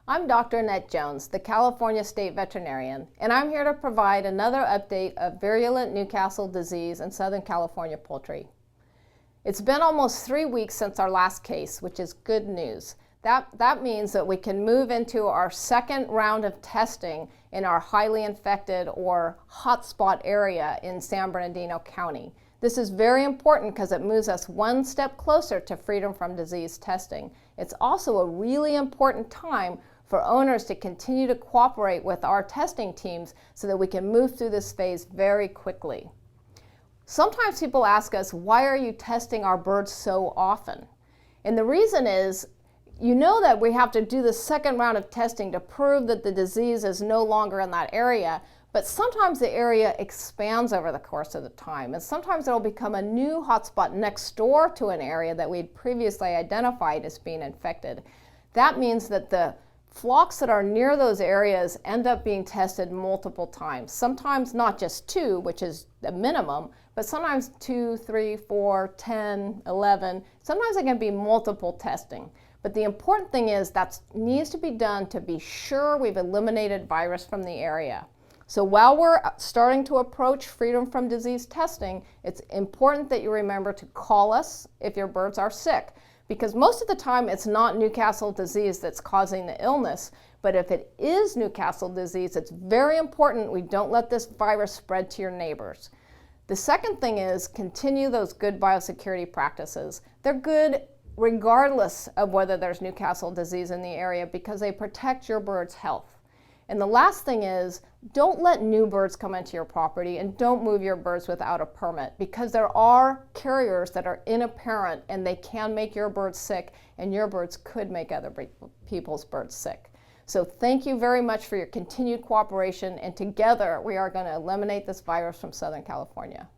I'm Dr. Annette Jones, the California State Veterinarian, and I'm here to provide another update of virulent Newcastle disease in Southern California poultry. It's been almost 3 weeks since our last case, which is good news. That means that we can move into our second round of testing in our highly infected or hotspot area in San Bernardino County. This is very important because it moves us one step closer to freedom from disease testing. It's also a really important time for owners to continue to cooperate with our testing teams so that we can move through this phase very quickly. Sometimes people ask us, why are you testing our birds so often? And the reason is, you know that we have to do the second round of testing to prove that the disease is no longer in that area, but sometimes the area expands over the course of the time, and sometimes it'll become a new hotspot next door to an area that we'd previously identified as being infected. That means that the flocks that are near those areas end up being tested multiple times. Sometimes not just 2, which is the minimum, but sometimes 2, 3, 4, 10, 11. Sometimes it can be multiple testing. But the important thing is that needs to be done to be sure we've eliminated virus from the area. So while we're starting to approach freedom from disease testing, it's important that you remember to call us if your birds are sick, because most of the time it's not Newcastle disease that's causing the illness, but if it is Newcastle disease, it's very important we don't let this virus spread to your neighbors. The second thing is continue those good biosecurity practices. They're good regardless of whether there's Newcastle disease in the area because they protect your bird's health. And the last thing is, don't let new birds come into your property and don't move your birds without a permit because there are carriers that are inapparent and they can make your birds sick and your birds could make other people's birds sick. So thank you very much for your continued cooperation, and together we are going to eliminate this virus from Southern California.